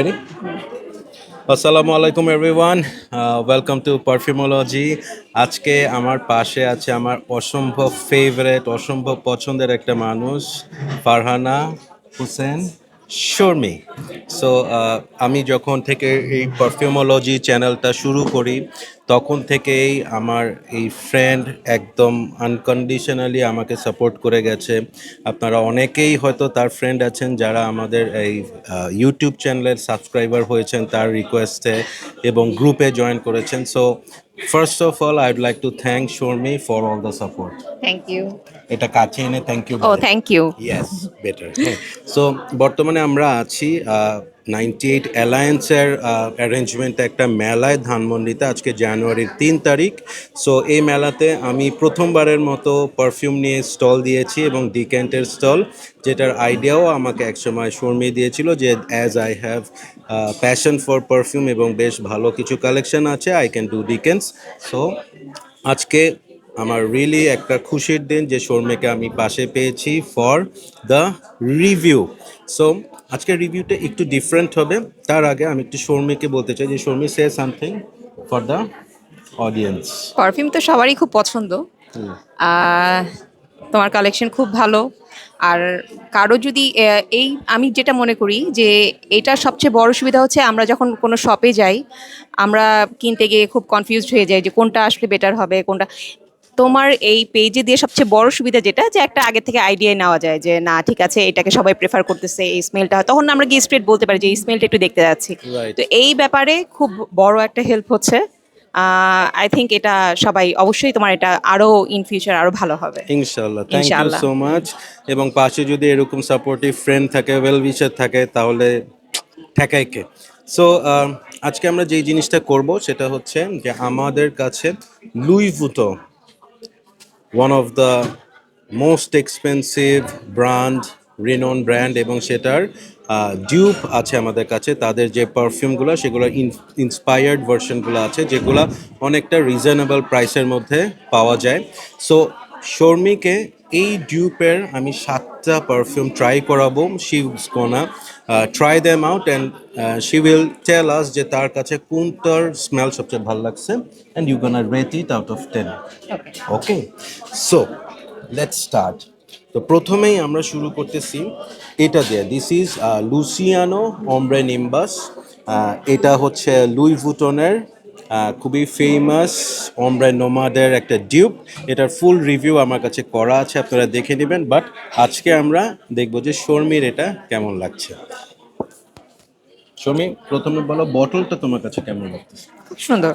Ready? আসসালামু আলাইকুম everyone, welcome to পারফিউমোলজি। আজকে আমার পাশে আছে আমার অসম্ভব ফেভারেট, অসম্ভব পছন্দের একটা মানুষ, ফারহানা হোসেন শর্মি। সো আমি যখন থেকে এই পারফিউমোলজি চ্যানেলটা শুরু করি তখন থেকেই আমার এই ফ্রেন্ড একদম আনকন্ডিশনালি আমাকে সাপোর্ট করে গেছে। আপনারা অনেকেই হয়তো তার ফ্রেন্ড আছেন যারা আমাদের এই ইউটিউব চ্যানেলের সাবস্ক্রাইবার হয়েছেন তার রিকোয়েস্টে এবং গ্রুপে জয়েন করেছেন। So first of all I'd like to thank Sharmi for all the support. Thank you. এটা কাছে এনে থ্যাংক ইউ ও বলে। Thank you. Yes, better. হ্যাঁ, সো বর্তমানে আমরা আছি 98 অ্যালায়েন্সের অ্যারেঞ্জমেন্টে একটা মেলায় ধানমন্ডিতে, আজকে জানুয়ারির 3 তারিখ। সো এই মেলাতে আমি প্রথমবারের মতো পারফিউম নিয়ে স্টল দিয়েছি এবং ডিক্যান্টের স্টল, যেটার আইডিয়াও আমাকে একসময় শর্মি দিয়েছিল যে as I have passion for perfume এবং বেশ ভালো কিছু কালেকশন আছে, I can do Dickens. So আজকে আমার রিয়েলি একটা খুশির দিন যে শর্মিকে আমি পাশে পেয়েছি ফর দ্য রিভিউ। সো আজকের রিভিউটা একটু ডিফারেন্ট হবে। তার আগে আমি একটু শর্মিকে বলতে চাই যে Sharmi say something for the audience. Perfume তো সবারই খুব পছন্দ। আহ, তোমার কালেকশন খুব ভালো। আর কারো যদি এই আমি যেটা মনে করি যে এটা সবচেয়ে বড় সুবিধা হচ্ছে আমরা যখন কোনো শপে যাই আমরা কিনতে গিয়ে খুব কনফিউজড হয়ে যাই যে কোনটা আসলে বেটার হবে কোনটা। তোমার এই পেজে দিয়ে সবচেয়ে বড় সুবিধা যেটা যে একটা আগে থেকে আইডিয়া নেওয়া যায় যে না ঠিক আছে এটাকে সবাই প্রেফার করতেছে এই স্মেলটা, তখন আমরা গিয়ে স্ট্রেট বলতে পারি যে এই স্মেলটা একটু দেখতে যাচ্ছি। রাইট। তো এই ব্যাপারে খুব বড় একটা হেল্প হচ্ছে। আই থিঙ্ক এটা সবাই অবশ্যই তোমার এটা আরো ইন ফিউচার আরো ভালো হবে ইনশাল্লাহ, থ্যাংক ইউ ইনশাআল্লাহ। So much. এবং পাশে যদি এরকম সাপোর্টিভ ফ্রেন্ড থাকে, ওয়েল উইশার থাকে, তাহলে ঠেকায় কে? সো আজকে আমরা যেই জিনিসটা করব সেটা হচ্ছে যে আমাদের কাছে Louis Vuitton, one of the most expensive brand, renowned brand, এবং সেটার ডিউপ আছে আমাদের কাছে। তাদের যে পারফিউমগুলো সেগুলো ইন্সপায়ার্ড ভার্সনগুলো আছে যেগুলো অনেকটা রিজনেবল প্রাইসের মধ্যে পাওয়া যায়। সো শর্মিকে এই ডিউপের আমি 7টা পারফিউম ট্রাই করাবো। She is gonna try them out and she will tell us যে তার কাছে কোনটার স্মেল সবচেয়ে ভালো লাগছে, and you gonna rate it out of 10। Okay, so let's start. তো প্রথমেই আমরা শুরু করতেছি এটা দিয়ে। This is Luciano Ombre Nimbus. এটা হচ্ছে লুই ভুটনের খুবই ফেমাস অমব্রে নোমাদের একটা ডিউপ। এটার ফুল রিভিউ আমার কাছে করা আছে, আপনারা দেখে নেবেন। বাট আজকে আমরা দেখবো যে শর্মির এটা কেমন লাগছে। শর্মি, প্রথমে বলো বটলটা তোমার কাছে কেমন লাগতেছে? খুব সুন্দর,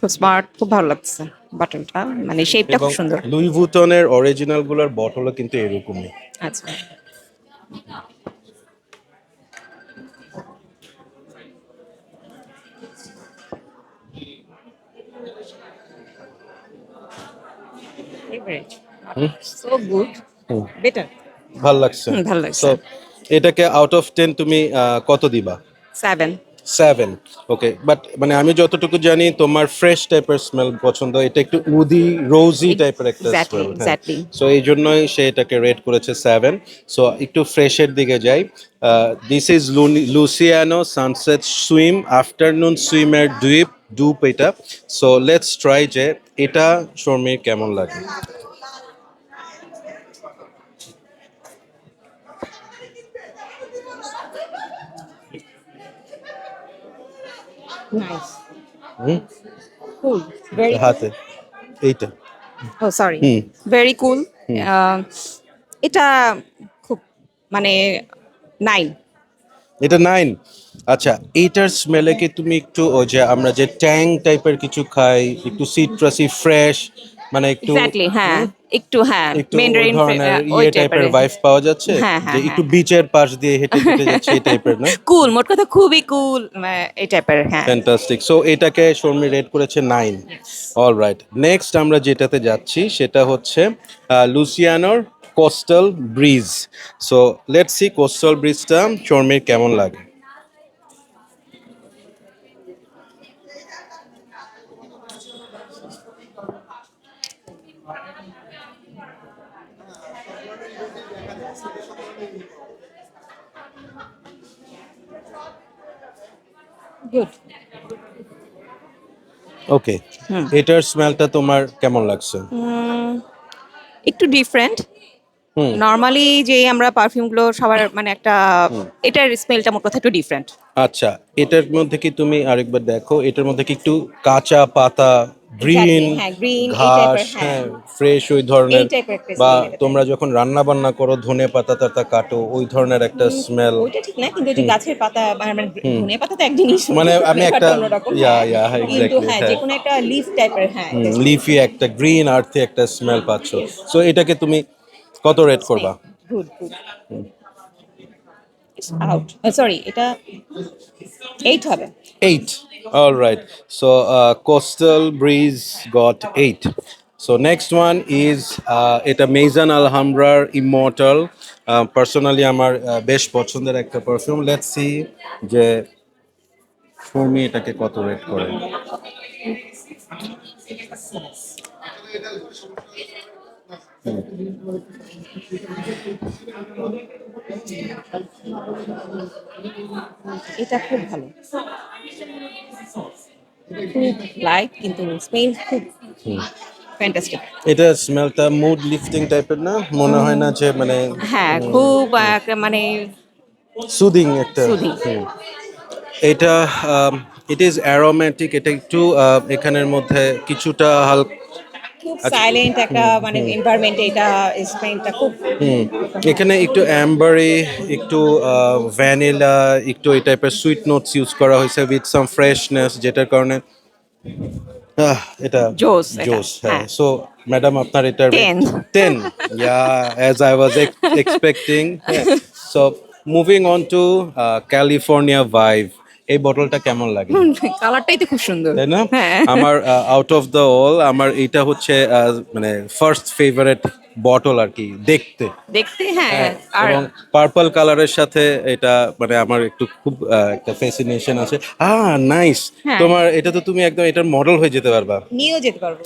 খুব স্মার্ট, খুব ভালো লাগছে বাটনটা, মানে শেপটা এবং খুব সুন্দর। লুই ভুটনের অরিজিনালগুলোর বটলও কিন্তু এরকমই। আচ্ছা, সো গুড, হুম, বেটার। ভাল লাগছে। ভালো সো লাগছে। এটাকে আউট অফ 10 তুমি কত দিবা? 7। 7। ওকে, বাট মানে আমি যতটুকু জানি তোমার ফ্রেশ টাইপের স্মেল পছন্দ, এটা একটু উদি রোজি টাইপের একটা এক্স্যাক্টলি, স্মেল। হ্যাঁ, এক্স্যাক্টলি। সো এই জন্যই সে এটাকে রেট করেছে 7। সো একটু ফ্রেশের দিকে যাই। This is Luciano Sunset Swim Afternoon সুইমের ডুপ এটা। সো লেটস ট্রাই যে এটা শর্মির কেমন লাগে। Nice, hmm, cool, very cool. হাতে এইটা। Oh sorry, hmm very cool. Hmm. এটা খুব মানে 9। এটা 9। আচ্ছা, এইটার স্মেলে কি তুমি একটু ওই যে আমরা যে ট্যাং টাইপের কিছু খাই, একটু সিট্রাসি ফ্রেশ, মানে একটু এক্স্যাক্টলি, হ্যাঁ, একটু, হ্যাঁ, একটু ওই মেন্ডারিন ধরনের ওই ইয়ে টাইপের টাইপের। ভাইব পাওয়া যাচ্ছে, হ্যাঁ, যে হ্যাঁ, একটু হ্যাঁ। বিচের পাশ দিয়ে হেঁটে হেঁটে যাচ্ছে এই টাইপের না? কুল, মোট কথা খুবই কুল, এই টাইপের, হ্যাঁ। ফ্যান্টাস্টিক। সো এটাকে শর্মি রেট করেছে 9। অল রাইট, নেক্সট আমরা যেটাতে যাচ্ছি সেটা হচ্ছে লুসিয়ানোর Coastal Breeze. So let's see Coastal ব্রিজটা শর্মির কেমন লাগে। গুড। ওকে, এটার স্মেলটা তোমার কেমন লাগছে? একটু ডিফারেন্ট। হুম নর্মালি যে আমরা পারফিউমগুলো সবার মানে একটা, এটার স্মেলটা মোট কথা একটু ডিফারেন্ট। আচ্ছা, এটার মধ্যে কি তুমি আরেকবার দেখো, এটার মধ্যে কি একটু কাঁচা পাতা, গ্রিন এক্স্যাক্টলি, হ্যাঁ, গ্রিন এই ঘাস, টাইপের, হ্যাঁ, হ্যাঁ, ফ্রেশ ওই এই ধরনের, টাইপের একটা বা স্মেল এটাতে। তোমরা যখন রান্না বান্না করো ধনে পাতা টাতা কাটো ওই ধরনের একটা স্মেল। ওইটা ঠিক না, কিন্তু ওই যে গাছের পাতা মানে ধনিয়া পাতা তো এক জিনিস, মানে আমি একটা ফ্লেভারটা অন্যরকম, হ্যাঁ। কিন্তু এক্স্যাক্টলি হ্যাঁ, যে হ্যাঁ, কোনো একটা লিফ টাইপের, হ্যাঁ, লিফি একটা গ্রিন আর্থি একটা স্মেল পাচ্ছ। সো এটাকে তুমি কত রেট করবা? Good good. It's out, sorry, এটা 8 হবে। 8. All right. So Coastal Breeze got 8. So next one is এটা Maison Alhambra Immortal. Personally আমার বেশ পছন্দের একটা পারফিউম। লেটস সি যে ফর মি এটাকে কত রেট করে। এটা খুব ভালো, খুব লাইট কিন্তু স্মেল খুব ফ্যান্টাস্টিক। এটা স্মেলটা মুড লিফটিং টাইপের না? মনে হয় না যে মানে হ্যাঁ, খুব একটা মানে সুদিং একটা। সুদিং। এটা ইট ইজ অ্যারোমেটিক, এটা একটু এখানের মধ্যে কিছুটা হালকা। খুব সাইলেন্ট একটা মানে এনভায়রনমেন্টে এটা স্মেলটা খুব। এখানে একটু অ্যাম্বারি, একটু ভ্যানিলা, একটু এই টাইপের সুইট নোটস ইউজ করা হয়েছে উইথ সাম ফ্রেশনেস, যেটার কারণে এটা জোস এটা, জোস। হ্যাঁ, হ্যাঁ। সো ম্যাডাম আপনার এটার 10। 10। Ya, as I was expecting. হ্যাঁ, so moving on to California vibe, এই বটলটা কেমন লাগে? কালারটাই তো খুব সুন্দর, তাই না? হ্যাঁ। আমার আউট অফ দ্য অল আমার এটা হচ্ছে মানে ফার্স্ট ফেভারিট বটল আর কি দেখতে। দেখতে, হ্যাঁ। হ্যাঁ, আর এবং পার্পল কালারের সাথে এটা মানে আমার একটু খুব একটা ফ্যাসিনেশন আছে। নাইস। হ্যাঁ, তোমার এটা তো তুমি একদম এটার মডেল হয়ে যেতে পারবা। নিয়েও যেতে পারবো।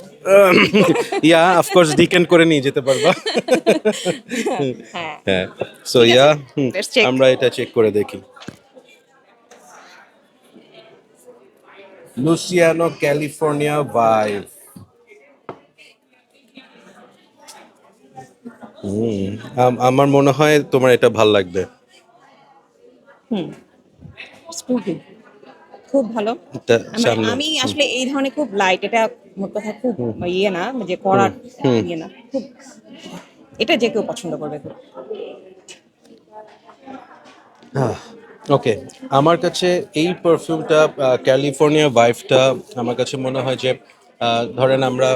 ইয়া, অফকোর্স ডিকেন করে নিয়ে যেতে পারবা। হ্যাঁ, হ্যাঁ, সো ঠিক ইয়া, আছে, let's check. আমরা এটা চেক করে দেখি। Luciano California vibe. আমার মনে হয় তোমার এটা ভাল লাগবে। স্পুকি খুব ভালো। এটা মানে সামনে আমি আসলে এই ধরনের খুব লাইট, এটা মোট কথা খুব ইয়ে না, যে করার ইয়ে না, খুব এটা যে কেউ পছন্দ করবে খুব। ওকে, আমার কাছে এই পারফিউমটা ক্যালিফোর্নিয়া ভাইভটা আমার কাছে মনে হয় যে ধরেন আমরা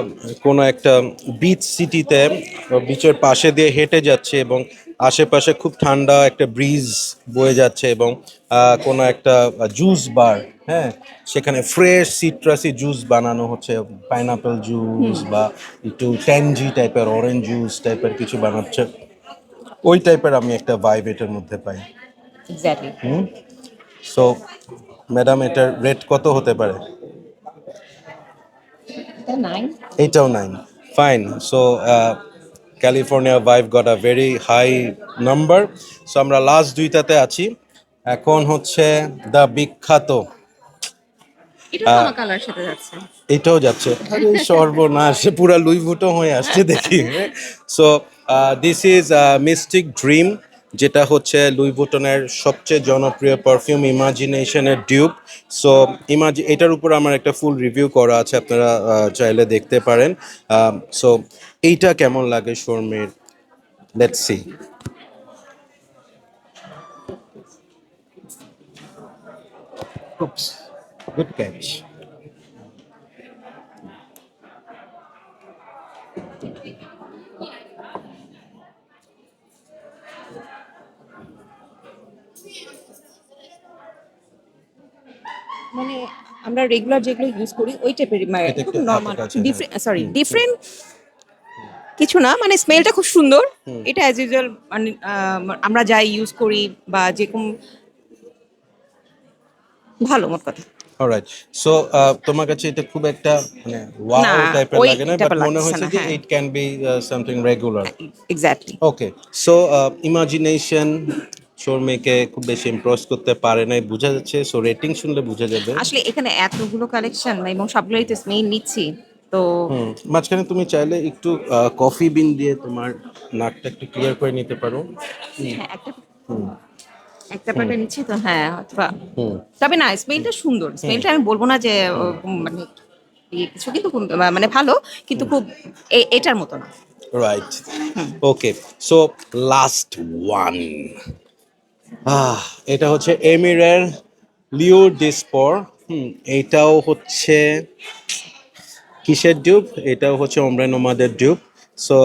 কোনো একটা বিচ সিটিতে বিচের পাশে দিয়ে হেঁটে যাচ্ছে এবং আশেপাশে খুব ঠান্ডা একটা ব্রিজ বয়ে যাচ্ছে এবং কোনো একটা জুস বার, হ্যাঁ, সেখানে ফ্রেশ সিট্রাসি জুস বানানো হচ্ছে, পাইনাপেল জুস বা একটু ট্যানজি টাইপের অরেঞ্জ জুস টাইপের কিছু বানাচ্ছে, ওই টাইপের আমি একটা ভাইব এটার মধ্যে পাই। এক্স্যাক্টলি। সো ম্যাডাম এটার রেট কত হতে পারে? এটা 9। এইটাও 9। Fine. So California vibe got a very high number. So আমরা লাস্ট দুইটাতে আছি। এখন হচ্ছে দ্য বিখ্যাত, এটা তো আমার কালার সাথে যাচ্ছে। এটাও যাচ্ছে। আরে সর্বনাশ, পুরা লুই ভুটো হয়ে আসছে দেখি। So this is mystic dream, যেটা হচ্ছে লুই ভুটনের সবচেয়ে জনপ্রিয় পারফিউম, ইমাজিনেশনের ডিউপ। সো এটার উপর আমার একটা ফুল রিভিউ করা আছে, আপনারা চাইলে দেখতে পারেন। সো এইটা কেমন লাগে শর্মির? Let's see. Good catch. মানে আমরা রেগুলার যেগুলো ইউজ করি ওই টাইপের, মানে এটা খুব একটু নরমাল, কাছাকাছি, হ্যাঁ। ডিফারেন্ট, সরি ডিফারেন্ট কিছু না, মানে স্মেলটা খুব সুন্দর। এটা অ্যাজ ইউজুয়াল মানে আমরা যাই ইউজ করি বা যেরকম, ভালো মোট কথা। অলরাইট। সো তোমার কাছে এটা খুব একটা মানে না, ওয়াও টাইপের ওই লাগে না, বাট টাইপের মনে লাগছে হয়েছে না, যে হ্যাঁ। It can be something regular. Exactly. Okay, so imagination শর্মিকে খুব বেশি ইমপ্রেস করতে পারে নাই বোঝা যাচ্ছে, সো রেটিং শুনলে বোঝা যাবে। আসলে এখানে এতগুলো কালেকশন এবং সবগুলোই তো স্মেইল নিচ্ছি, তো মাঝখানে তুমি চাইলে একটু কফি বিন দিয়ে তোমার নাকটা একটু ক্লিয়ার করে নিতে পারো। হ্যাঁ, একটা প্যাটার্ন নিচ্ছি তো, হ্যাঁ অথবা হুম তবে না, স্মেলটা সুন্দর, স্মেলটা আমি বলবো না যে মানে কিছু, কিন্তু মানে ভালো, কিন্তু খুব এটার মতো না। রাইট, ওকে, সো লাস্ট ওয়ান, এটা হচ্ছে এমিরের লিও ডিসপর। এটাও হচ্ছে কিসের ডিউব? এটাও হচ্ছে ওমরাই নোমাদের ডিউব। সো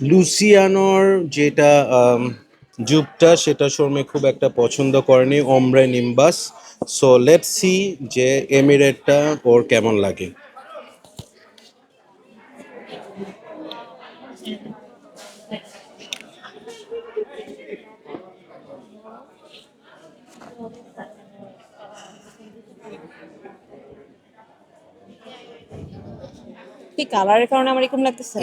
লুসিয়ানোর যেটা ডিউবটা সেটা শর্মে খুব একটা পছন্দ করেনি, ওমরাই নিম্বাস। সো লেটস সি যে এমিরেটটা ওর কেমন লাগে। কি কালারের কারণে আমার এরকম লাগতেছে?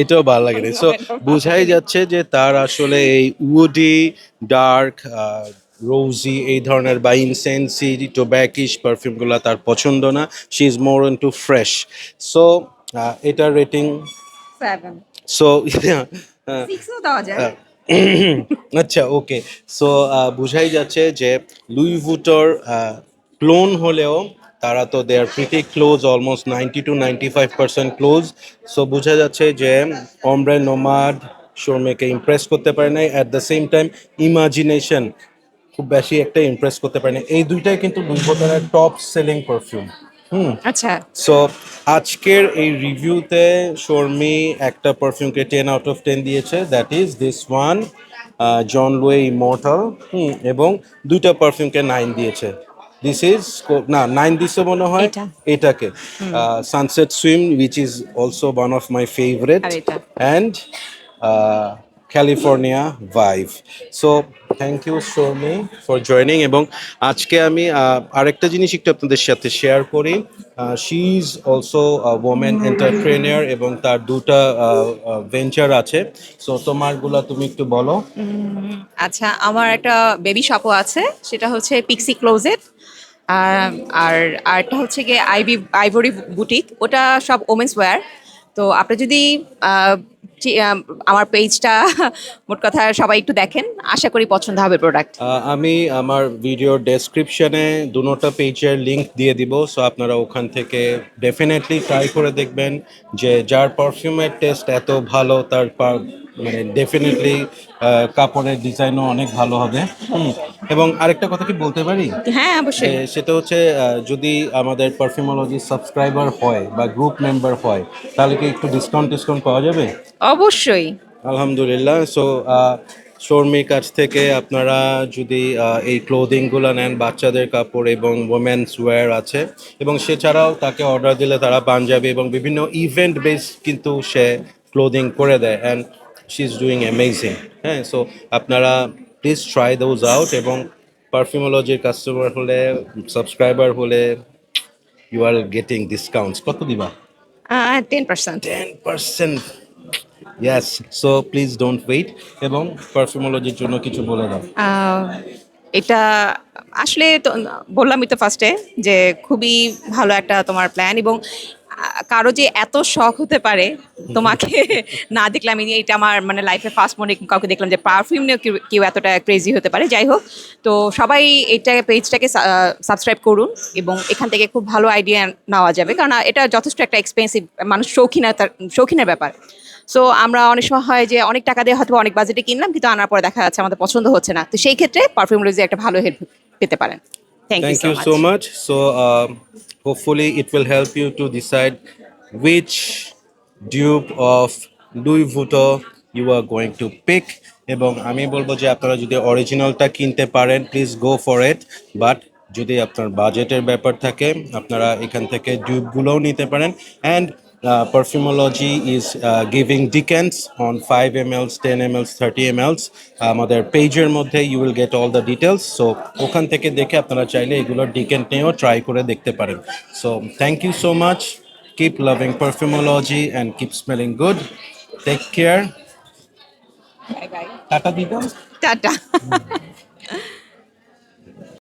এটাও ভালো লাগে না। সো বোঝাই যাচ্ছে যে তার আসলে এই উডি, ডার্ক, রোজি এই ধরনের বা ইনসেন্সি টোব্যাকিশ পারফিউমগুলো তার পছন্দ না। She is more into fresh. So এটার রেটিং, 7, সো 6ও দেওয়া যায়। আচ্ছা, ওকে, সো বোঝাই যাচ্ছে যে লুই ভুটোর ক্লোন হলেও তারা তো they are pretty close, almost 90 to 95% close. So বোঝা যাচ্ছে যে ওমরাই নোমাড শর্মেকে ইমপ্রেস করতে পারে নাই, at the same time imagination খুব বেশি একটা ইমপ্রেস করতে পারে না। এই দুইটাই কিন্তু লুই ভুটনের টপ সেলিং পারফিউম। আচ্ছা, সো আজকের এই রিভিউতে শর্মি একটা পারফিউমকে 10 out of 10 দিয়েছে, that is this one, Jean Lowe Immortal. এবং দুইটা পারফিউমকে 9 দিয়েছে। দিস ইজ, না 9 দিছে মনে হয় এটা এটাকে, Sunset Swim which is also one of my favourite, আর এটা and California vibe. So thank you Sharmi for joining. এবং আজকে আমি আরেকটা জিনিস একটু আপনাদের সাথে শেয়ার করি। She is also women entrepreneur এবং তার দুটা ভেঞ্চার আছে। সো তোমারগুলা তুমি একটু বলো। আচ্ছা, আমার একটা বেবি শপও আছে, সেটা হচ্ছে পিক্সি ক্লোজেট। আর আর আরেকটা হচ্ছে গিয়ে আইভরি বুটিক, ওটা সব ওমেন্স ওয়্যার। তো আপনি যদি আহ, আমার পেজটা মোট কথা সবাই একটু দেখেন, আশা করি পছন্দ হবে প্রোডাক্ট। আমি আমার ভিডিও ডেসক্রিপশনে দুটোটা পেজের লিংক দিয়ে দিব, সো আপনারা ওখান থেকে ডেফিনেটলি ট্রাই করে দেখবেন। যে যার পারফিউমের টেস্ট এত ভালো তার মানে ডেফিনেটলি কাপড়ের ডিজাইনও অনেক ভালো হবে। এবং আরেকটা কথা কি বলতে পারি, হ্যাঁ, যে অবশ্যই। সেটা হচ্ছে যদি আমাদের পারফিউমোলজি সাবস্ক্রাইবার হয় বা গ্রুপ মেম্বার হয় তাহলে কি একটু ডিসকাউন্ট পাওয়া যাবে? অবশ্যই। আলহামদুলিল্লাহ। সো শর্মির কাছ থেকে আপনারা যদি এই ক্লোদিংগুলো নেন, বাচ্চাদের কাপড় এবং ওমেন্স ওয়্যার আছে, এবং সে ছাড়াও তাকে অর্ডার দিলে তারা পাঞ্জাবি এবং বিভিন্ন ইভেন্ট বেস কিন্তু সে ক্লোদিং করে দেয়, and she is doing amazing. হ্যাঁ, সো আপনারা প্লিজ ট্রাই দোজ আউট। এবং পারফিউমোলজির কাস্টমার হলে, সাবস্ক্রাইবার হলে, ইউ আর গেটিং ডিসকাউন্টস। কত দিবা? 10%। 10%। Yes, so please don't wait. এবং পারফিউমোলজির জন্য কিছু বলে দাও। আহ, এটা আসলে তো বললামই তো ফার্স্টে যে খুবই ভালো একটা তোমার প্ল্যান, এবং কারো যে এত শখ হতে পারে তোমাকে না দেখলে, আমি এটা আমার মানে লাইফে ফার্স্ট মনে কাউকে দেখলাম যে পারফিউম নিয়ে কেউ এতটা ক্রেজি হতে পারে। যাই হোক, তো সবাই এটা পেজটাকে সাবস্ক্রাইব করুন, এবং এখান থেকে খুব ভালো আইডিয়া নেওয়া যাবে, কারণ এটা যথেষ্ট একটা এক্সপেন্সিভ, মানুষ শৌখিনের ব্যাপার। সো আমরা অনেক সময় হয় যে অনেক টাকা দিয়ে হয়তো অনেক বাজেটে কিনলাম, কিন্তু আনার পরে দেখা যাচ্ছে আমাদের পছন্দ হচ্ছে না। তো সেই ক্ষেত্রে পারফিউমোলজি একটা ভালো হেল্প পেতে পারেন। Thank you Thank so you much. so much. So, hopefully, it will help you to decide which dupe of Louis Vuitton you are going to pick. এবং আমি বলবো যে আপনারা যদি অরিজিনালটা কিনতে পারেন, please go for it. But যদি আপনার বাজেটের ব্যাপার থাকে, আপনারা এখান থেকে ডিউবগুলোও নিতে পারেন। And perfumology is giving discounts on 5 ml, 10 ml, 30 ml। আমাদের পেজের মধ্যে you will get all the details. So ওখান থেকে দেখে আপনারা চাইলে এগুলোর ডিকেন্ট নিয়েও ট্রাই করে দেখতে পারেন। So thank you so much. Keep loving perfumology and keep smelling good. Take care. Bye bye. টাটা দিতাম। টাটা।